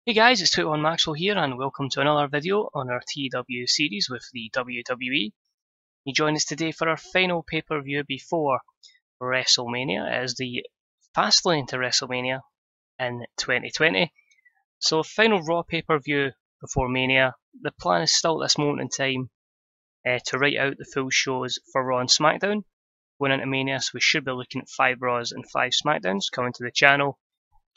Hey guys, it's 21 Maxwell here and welcome to another video on our TEW series with the WWE. You join us today for our final pay-per-view before WrestleMania. It is the Fast Lane to WrestleMania in 2020. So final Raw pay-per-view before Mania. The plan is still at this moment in time to write out the full shows for Raw and SmackDown going into Mania, so we should be looking at 5 Raws and 5 SmackDowns coming to the channel.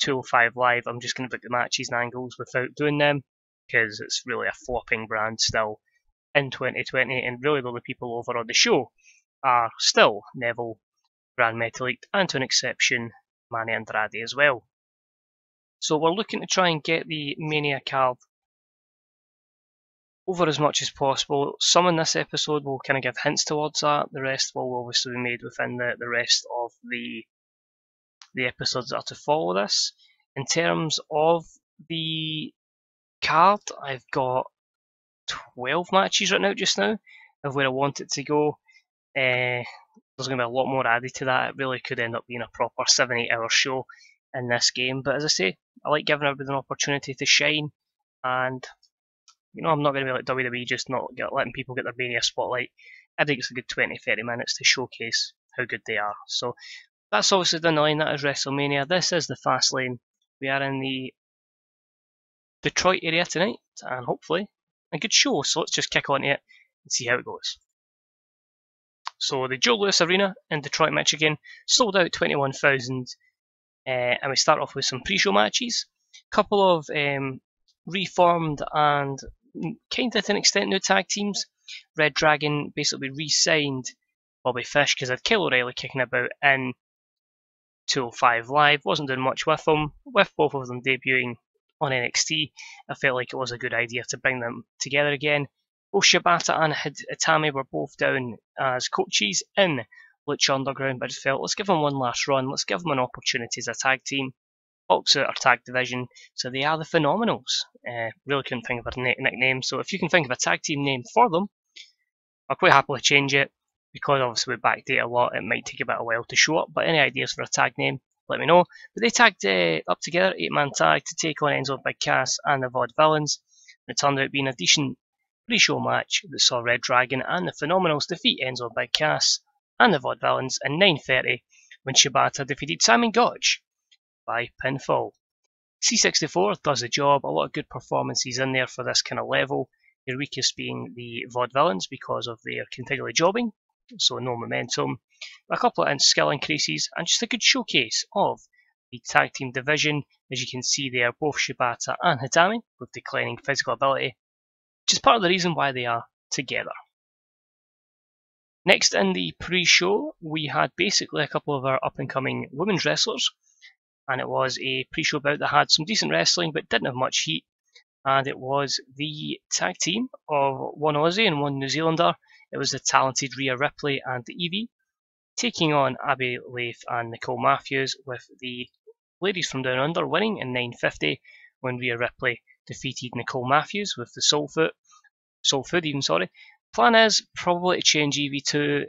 205 Live, I'm just going to book the matches and angles without doing them because it's really a flopping brand still in 2020, and really the only people over on the show are still Neville, Grand Metalik, and to an exception Manny Andrade as well. So we're looking to try and get the Mania card over as much as possible. Some in this episode will kind of give hints towards that, the rest will obviously be made within the rest of the episodes that are to follow this. In terms of the card, I've got 12 matches written out just now of where I want it to go. There's going to be a lot more added to that. It really could end up being a proper 7-8 hour show in this game, but as I say, I like giving everybody an opportunity to shine, and I'm not going to be like WWE, just not letting people get their Mania spotlight. I think it's a good 20-30 minutes to showcase how good they are. So that's obviously down the line, that is WrestleMania. This is the Fast Lane. We are in the Detroit area tonight, and hopefully a good show. So let's just kick on to it and see how it goes. So the Joe Louis Arena in Detroit, Michigan, sold out 21,000, and we start off with some pre-show matches. A couple of reformed and kind of to an extent new tag teams. Red Dragon basically re-signed Bobby Fish because they had Kyle O'Reilly kicking about in 205 Live, wasn't doing much with them. With both of them debuting on NXT, I felt like it was a good idea to bring them together again. Both Shibata and Itami were both down as coaches in Lucha Underground, but I just felt, let's give them one last run, let's give them an opportunity as a tag team. Hulk's out our tag division, so they are the Phenomenals. Really couldn't think of a nickname, so if you can think of a tag team name for them, I'll quite happily change it. Because obviously we backdate a lot, it might take a bit of a while to show up, but any ideas for a tag name, let me know. But they tagged up together, 8-man tag, to take on Enzo Big Cass and the Vaudevillains. It turned out being a decent pre-show match that saw Red Dragon and the Phenomenals defeat Enzo Big Cass and the Vaudevillains in 9:30 when Shibata defeated Simon Gotch by pinfall. C64 does the job, a lot of good performances in there for this kind of level. The weakest being the Vaudevillains because of their continually jobbing, so no momentum, a couple of skill increases, and just a good showcase of the tag team division. As you can see there, both Shibata and Hitami with declining physical ability, which is part of the reason why they are together. Next in the pre-show, we had basically a couple of our up-and-coming women's wrestlers, and it was a pre-show bout that had some decent wrestling but didn't have much heat, and it was the tag team of one Aussie and one New Zealander. It was the talented Rhea Ripley and Evie taking on Abby Laith and Nicole Matthews, with the ladies from Down Under winning in 9:50 when Rhea Ripley defeated Nicole Matthews with the Soul Food. Plan is probably to change Evie to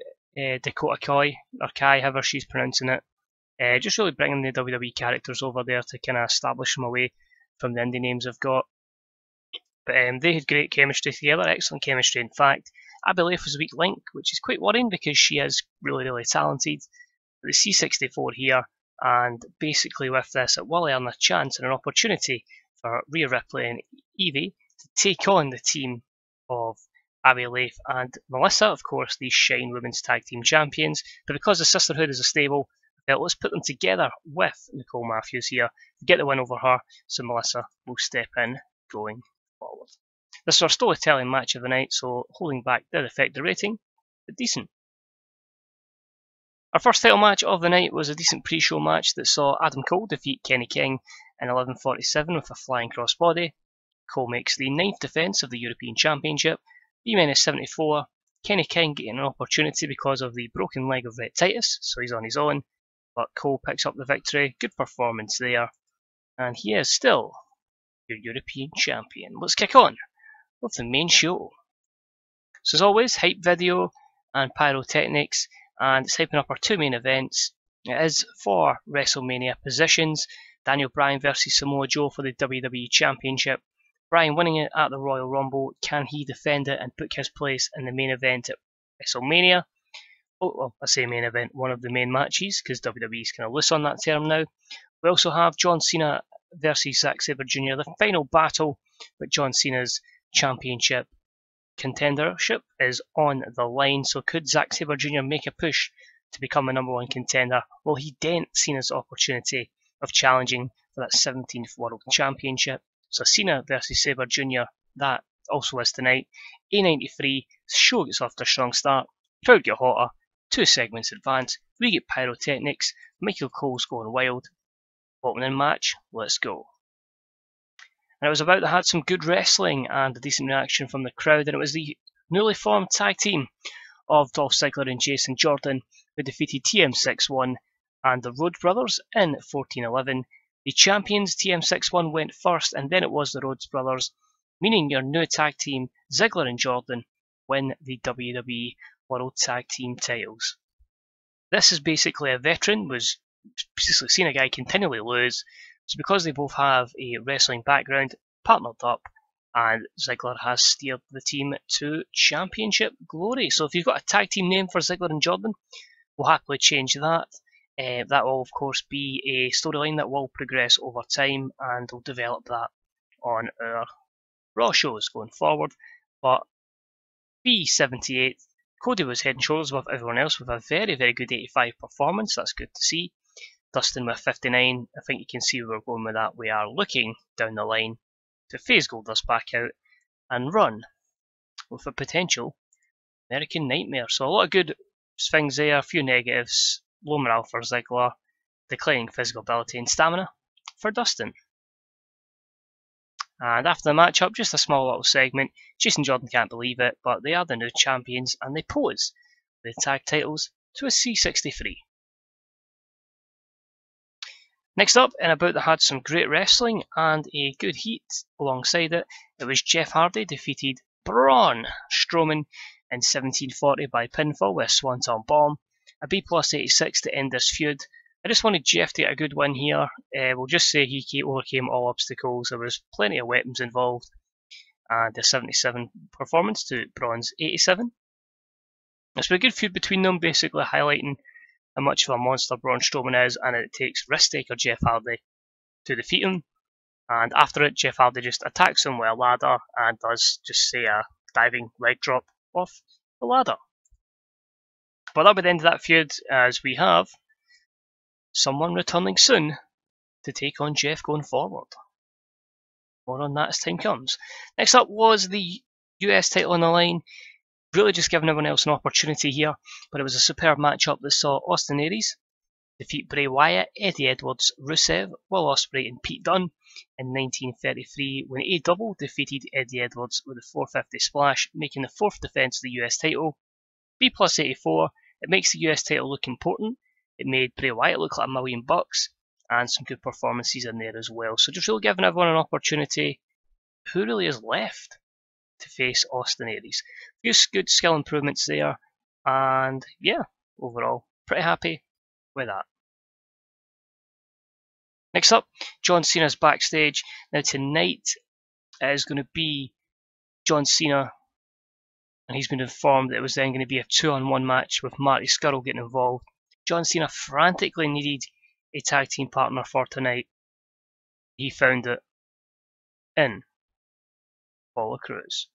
Dakota Kai, or Kai, however she's pronouncing it. Just really bringing the WWE characters over there to kind of establish them away from the indie names I've got. But they had great chemistry together, excellent chemistry in fact. Abby Laith was a weak link, which is quite worrying because she is really talented. But the C64 here, and basically with this, it will earn a chance and an opportunity for Rhea Ripley and Evie to take on the team of Abby Laith and Melissa, of course, these Shine Women's Tag Team Champions. But because the Sisterhood is a stable, I felt let's put them together with Nicole Matthews here to get the win over her, so Melissa will step in going forward. This is our storytelling match of the night, so holding back did affect the rating, but decent. Our first title match of the night was a decent pre-show match that saw Adam Cole defeat Kenny King in 11:47 with a flying crossbody. Cole makes the 9th defence of the European Championship. B-minus 74, Kenny King getting an opportunity because of the broken leg of Rhett Titus, so he's on his own, but Cole picks up the victory. Good performance there, and he is still your European champion. Let's kick on with the main show. So as always, hype video and pyrotechnics, and it's hyping up our 2 main events. It is for WrestleMania positions. Daniel Bryan versus Samoa Joe for the WWE Championship. Bryan winning it at the Royal Rumble. Can he defend it and book his place in the main event at WrestleMania? Oh, well, I say main event, one of the main matches, because WWE's kind of loose on that term now. We also have John Cena versus Zack Sabre Jr., the final battle, but John Cena's championship contendership is on the line. So could Zack Sabre Jr. make a push to become a #1 contender? Will he dent Cena's opportunity of challenging for that 17th World Championship? So Cena versus Sabre Jr., that also is tonight. A93, show gets off to a strong start. Crowd get hotter, 2 segments advance, we get pyrotechnics, Michael Cole's going wild. Opening match, let's go. And it was about that had some good wrestling and a decent reaction from the crowd, and it was the newly formed tag team of Dolph Ziggler and Jason Jordan who defeated TM61 and the Rhodes Brothers in 14-11. The champions TM61 went first, and then it was the Rhodes Brothers, meaning your new tag team Ziggler and Jordan win the WWE World Tag Team titles. This is basically a veteran was basically seen a guy continually lose, so because they both have a wrestling background, partnered up, and Ziggler has steered the team to championship glory. So if you've got a tag team name for Ziggler and Jordan, we'll happily change that. That will of course be a storyline that will progress over time, and we'll develop that on our Raw shows going forward. But B78, Cody was head and shoulders above everyone else with a very, very good 85 performance. That's good to see. Dustin with 59. I think you can see where we're going with that. We are looking down the line to phase Goldust back out and run with a potential American Nightmare. So a lot of good things there, a few negatives. Low morale for Ziggler, declining physical ability and stamina for Dustin. And after the matchup, just a small little segment. Jason Jordan can't believe it, but they are the new champions and they pose the tag titles to a C63. Next up, and about that had some great wrestling and a good heat alongside it, it was Jeff Hardy defeated Braun Strowman in 1740 by pinfall with a Swanton Bomb. A B+86 to end this feud. I just wanted Jeff to get a good win here. We'll just say he overcame all obstacles. There was plenty of weapons involved. And a 77 performance to Braun's 87. It's been a good feud between them, basically highlighting how much of a monster Braun Strowman is, and it takes risk-taker Jeff Hardy to defeat him. And after it, Jeff Hardy just attacks him with a ladder and does just say a diving leg drop off the ladder. But that'll be the end of that feud, as we have someone returning soon to take on Jeff going forward. More on that as time comes. Next up was the US title on the line. Really just giving everyone else an opportunity here, but it was a superb matchup that saw Austin Aries defeat Bray Wyatt, Eddie Edwards, Rusev, Will Ospreay and Pete Dunne in 1933 when AEW defeated Eddie Edwards with a 450 splash, making the 4th defence of the US title. B+84, it makes the US title look important. It made Bray Wyatt look like $1 million, and some good performances in there as well. So just really giving everyone an opportunity. Who really is left to face Austin Aries? A few good skill improvements there, and yeah, overall, pretty happy with that. Next up, John Cena's backstage. Now tonight is going to be John Cena, and he's been informed that it was then going to be a 2-on-1 match with Marty Scurll getting involved. John Cena frantically needed a tag team partner for tonight. He found it in Apollo Crews.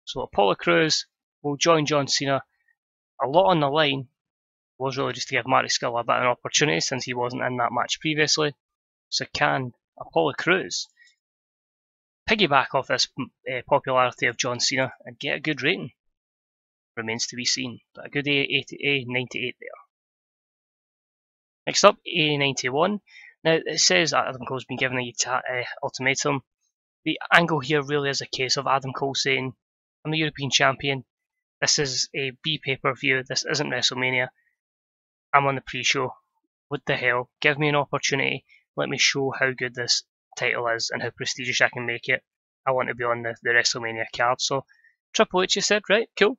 So Apollo Crews will join John Cena. A lot on the line was really just to give Marty Scurll a bit of an opportunity since he wasn't in that match previously. So can Apollo Crews piggyback off this popularity of John Cena and get a good rating? Remains to be seen, but a good A98 there. Next up, A91. Now it says that Adam Cole's been given an ultimatum. The angle here really is a case of Adam Cole saying, I'm the European champion, this is a B pay-per-view, this isn't WrestleMania, I'm on the pre-show, what the hell, give me an opportunity, let me show how good this title is and how prestigious I can make it. I want to be on the WrestleMania card. So Triple H said, right, cool,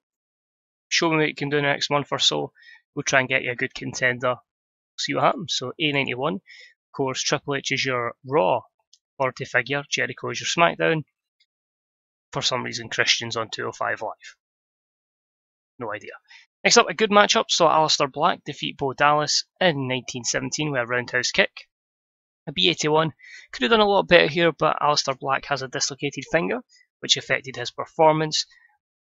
show me what you can do next month or so, we'll try and get you a good contender, see what happens. So A91, course, Triple H is your Raw authority figure, Jericho is your SmackDown. For some reason, Christian's on 205 Live. No idea. Next up, a good matchup saw Aleister Black defeat Bo Dallas in 1917 with a roundhouse kick. A B81 could have done a lot better here, but Aleister Black has a dislocated finger, which affected his performance.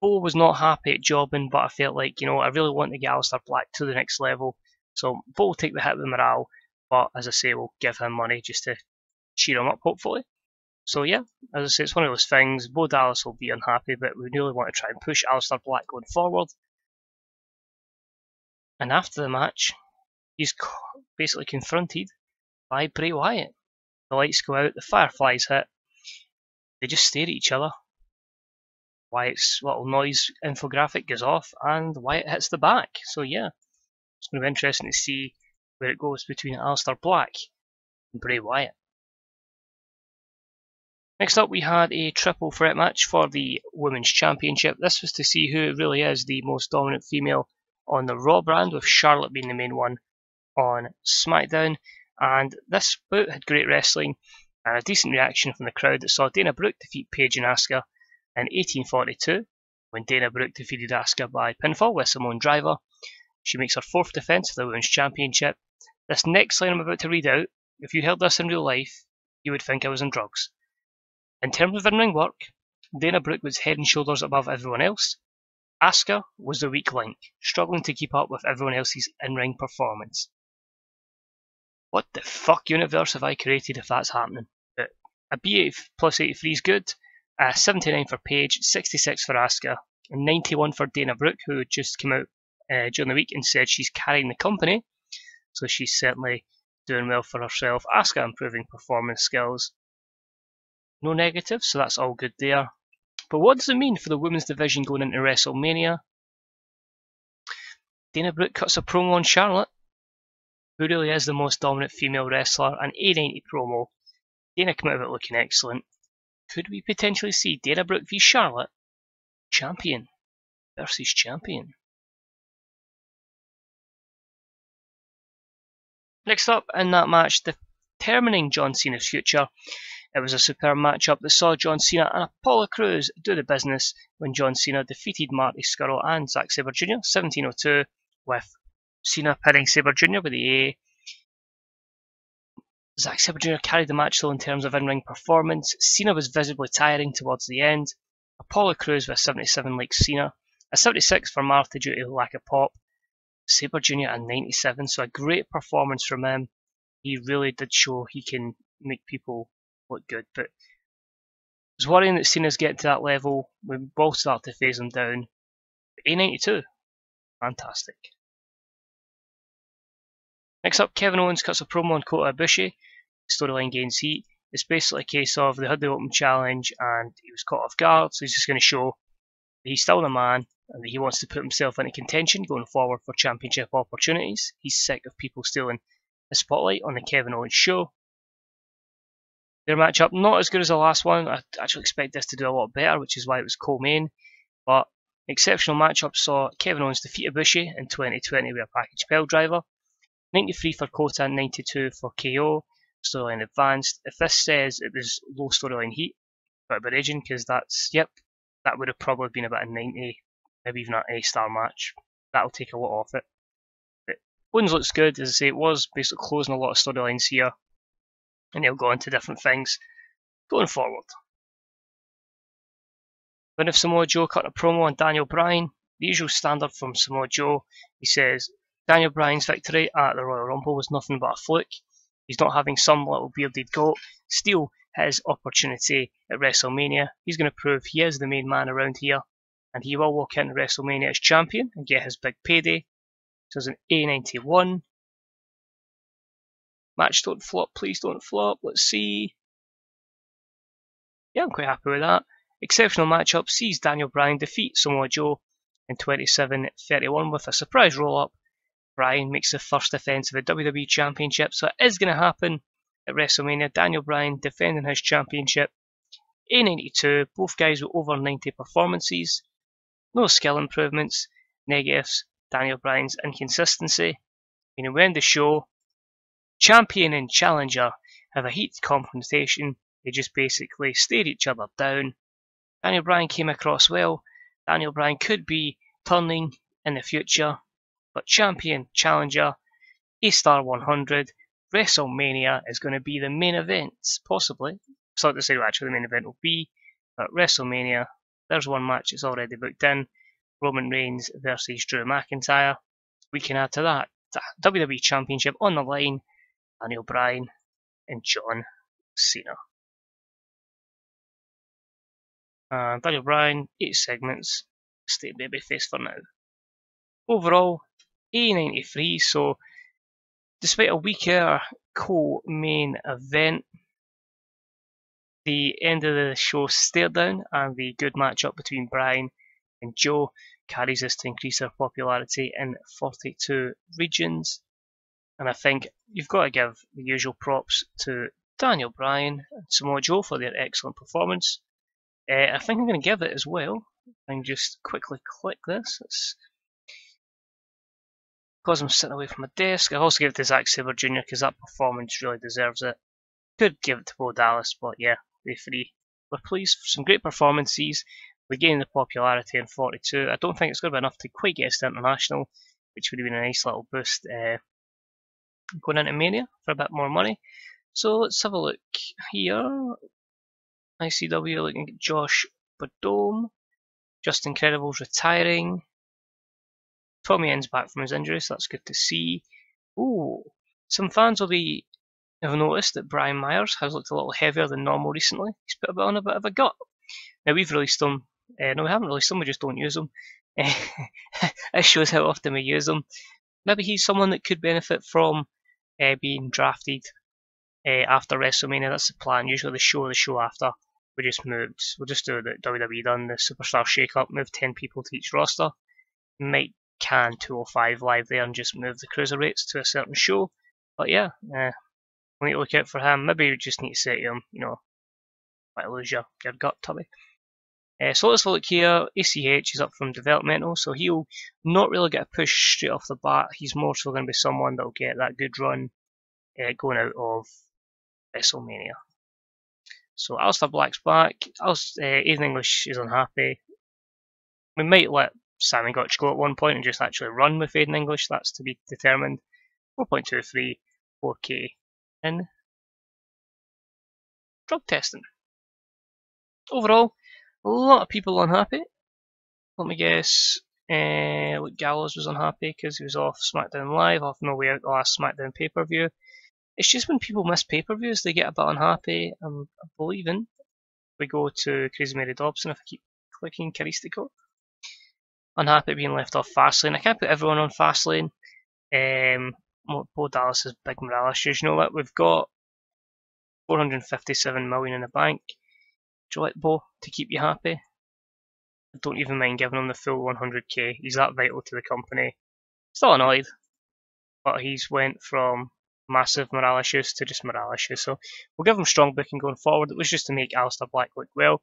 Bo was not happy at jobbing, but I felt like, I really want to get Aleister Black to the next level. So Bo will take the hit with morale, but as I say, we'll give him money just to cheer him up, hopefully. So yeah, as I say, it's one of those things. Bo Dallas will be unhappy, but we really want to try and push Aleister Black going forward. And after the match, he's basically confronted by Bray Wyatt. The lights go out, the fireflies hit, they just stare at each other. Wyatt's little noise infographic goes off, and Wyatt hits the back. So yeah, it's going to be interesting to see where it goes between Aleister Black and Bray Wyatt. Next up, we had a triple threat match for the Women's Championship. This was to see who really is the most dominant female on the Raw brand, with Charlotte being the main one on SmackDown. And this bout had great wrestling and a decent reaction from the crowd that saw Dana Brooke defeat Paige and Asuka in 1842, when Dana Brooke defeated Asuka by pinfall with Simone Driver. She makes her 4th defence of the Women's Championship. This next line I'm about to read out, if you heard this in real life, you would think I was on drugs. In terms of in-ring work, Dana Brooke was head and shoulders above everyone else. Asuka was the weak link, struggling to keep up with everyone else's in-ring performance. What the fuck universe have I created if that's happening? But a B8 plus 83 is good, 79 for Paige, 66 for Asuka, and 91 for Dana Brooke, who just came out during the week and said she's carrying the company, so she's certainly doing well for herself. Asuka improving performance skills. No negatives, so that's all good there. But what does it mean for the women's division going into WrestleMania? Dana Brooke cuts a promo on Charlotte, who really is the most dominant female wrestler, an A90 promo. Dana came out of it looking excellent. Could we potentially see Dana Brooke v Charlotte? Champion versus champion. Next up in that match, determining John Cena's future. It was a superb matchup that saw John Cena and Apollo Crews do the business when John Cena defeated Marty Scurll and Zack Sabre Jr. 1702, with Cena pinning Sabre Jr. with the A. Zack Sabre Jr. carried the match though in terms of in-ring performance. Cena was visibly tiring towards the end. Apollo Crews with a 77 like Cena, a 76 for Marty due to lack of pop. Sabre Jr. a 97, so a great performance from him. He really did show he can make people look good, but I was worrying that Cena's getting to that level. We both start to phase him down. A92, fantastic. Next up, Kevin Owens cuts a promo on Kota Ibushi. Storyline gains heat. It's basically a case of they had the open challenge and he was caught off guard, so he's just going to show that he's still the man and that he wants to put himself into contention going forward for championship opportunities. He's sick of people stealing the spotlight on the Kevin Owens show. Their matchup, not as good as the last one. I actually expect this to do a lot better, which is why it was co-main. But exceptional matchup saw Kevin Owens defeat Ibushi in 2020 with a package pile driver. 93 for Kota, 92 for KO. Storyline advanced. If this says it was low storyline heat, but a bit raging, because that's, yep, that would have probably been about a 90, maybe even an A-star match. That'll take a lot off it. But Owens looks good, as I say, it was basically closing a lot of storylines here. And he'll go into different things going forward. Then if Samoa Joe cut a promo on Daniel Bryan, the usual standard from Samoa Joe, he says Daniel Bryan's victory at the Royal Rumble was nothing but a fluke. He's not having some little bearded goat steal his opportunity at WrestleMania. He's going to prove he is the main man around here, and he will walk into WrestleMania as champion and get his big payday. So it's an A91. Match don't flop, please don't flop. Let's see. Yeah, I'm quite happy with that. Exceptional matchup sees Daniel Bryan defeat Samoa Joe in 27-31 with a surprise roll-up. Bryan makes the first defence of the WWE Championship, so it is going to happen at WrestleMania. Daniel Bryan defending his championship. A92, both guys with over 90 performances. No skill improvements. Negatives, Daniel Bryan's inconsistency. We end the show. champion and challenger have a heated confrontation. They just basically stare each other down. Daniel Bryan came across well. Daniel Bryan could be turning in the future, but champion, challenger, A-Star 100, WrestleMania is going to be the main event, possibly. It's hard to say what actually the main event will be, but WrestleMania, there's one match that's already booked in. Roman Reigns versus Drew McIntyre. We can add to that the WWE Championship on the line, Daniel Bryan and John Cena. Daniel Bryan, 8 segments, stay babyface for now. Overall, A93, so despite a weaker co-main event, the end of the show stared down, and the good matchup between Bryan and Joe carries us to increase their popularity in 42 regions. And I think you've got to give the usual props to Daniel Bryan and Samoa Joe for their excellent performance. I think I'm going to give it as well. I can just quickly click this. It's because I'm sitting away from my desk. I'll also give it to Zack Sabre Jr. because that performance really deserves it. Could give it to Bo Dallas, but yeah, they three were pleased for some great performances. We gained the popularity in 42. I don't think it's going to be enough to quite get us to international, which would have been a nice little boost going into Mania for a bit more money. So let's have a look here. ICW looking at Josh Bodome. Just Incredible's retiring. Tommy End's back from his injury, so that's good to see. Ooh, some fans will have noticed that Brian Myers has looked a little heavier than normal recently. He's put on a bit of a gut. Now we've released them. No, we haven't released them. We just don't use them. This shows how often we use them. Maybe he's someone that could benefit from being drafted after WrestleMania. That's the plan. Usually the show after, we just moved. We'll just do that WWE done, the Superstar Shake-Up, move 10 people to each roster. Might can 205 live there and just move the cruiserweights to a certain show. But yeah, we need to look out for him. Maybe you just need to say to him, might lose your gut, Tubby. So let's look here. ACH is up from developmental, so he'll not really get a push straight off the bat. He's more so going to be someone that will get that good run going out of WrestleMania. So Alistair Black's back. Aiden English is unhappy. We might let Sammy Gotch go at one point and just actually run with Aiden English. That's to be determined. 4.23, 4K in drug testing. Overall, a lot of people unhappy. Let me guess. Luke Gallows was unhappy because he was off SmackDown Live, off No Way Out the last SmackDown pay-per-view. It's just when people miss pay-per-views, they get a bit unhappy. I'm believing. We go to Crazy Mary Dobson if I keep clicking Caristico. Unhappy being left off Fast Lane. I can't put everyone on Fast Lane. Bo Dallas is big morale issues. You know what? We've got 457 million in the bank. Do you like Bo to keep you happy? I don't even mind giving him the full 100k. He's that vital to the company. Still annoyed, but he's went from massive morale issues to just morale issues. So we'll give him strong booking going forward. It was just to make Alistair Black look well.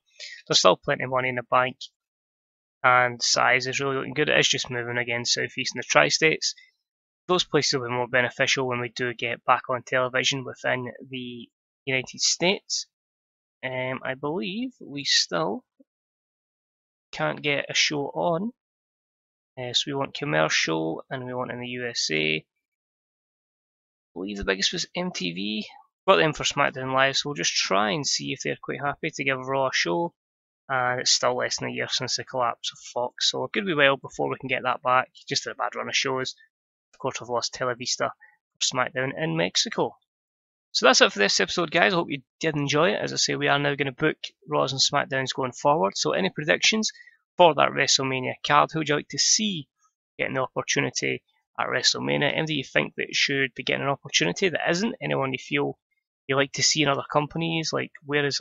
There's still plenty of money in the bank, and size is really looking good. It is just moving again southeast in the tri-states. Those places will be more beneficial when we do get back on television within the United States. I believe we still can't get a show on. So we want commercial and we want in the USA. I believe the biggest was MTV. Got them for SmackDown Live, so we'll just try and see if they're quite happy to give Raw a show. And it's still less than a year since the collapse of Fox, so it could be well before we can get that back. Just a bad run of shows. Of course, we've lost Televista for SmackDown in Mexico. So that's it for this episode, guys. I hope you did enjoy it. As I say, we are now going to book Raws and SmackDowns going forward. So any predictions for that WrestleMania card? Who would you like to see getting the opportunity at WrestleMania? Anybody you think that should be getting an opportunity that isn't? Anyone you feel you like to see in other companies? Like where is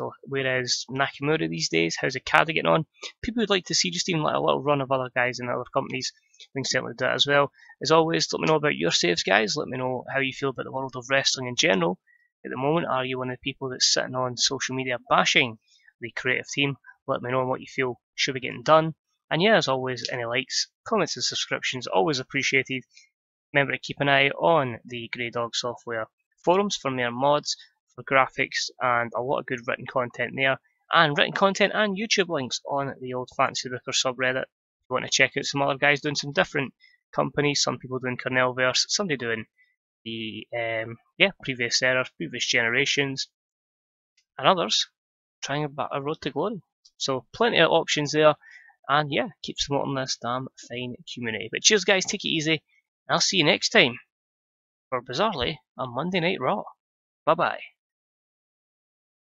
Nakamura these days? How's Okada getting on? People would like to see just even like a little run of other guys in other companies. We can certainly do that as well. As always, let me know about your saves, guys. Let me know how you feel about the world of wrestling in general. At the moment, are you one of the people that's sitting on social media bashing the creative team? Let me know what you feel should be getting done. And yeah, as always, any likes, comments and subscriptions always appreciated. Remember to keep an eye on the Grey Dog software forums for more mods, for graphics, and a lot of good written content there. And written content and YouTube links on the old Fantasy Booker subreddit. If you want to check out some other guys doing some different companies, some people doing Cornellverse, somebody doing the previous eras, previous generations, and others trying a road to glory. So plenty of options there, and yeah, keep supporting this damn fine community. But cheers guys, take it easy, and I'll see you next time for bizarrely a Monday Night Raw. Bye bye.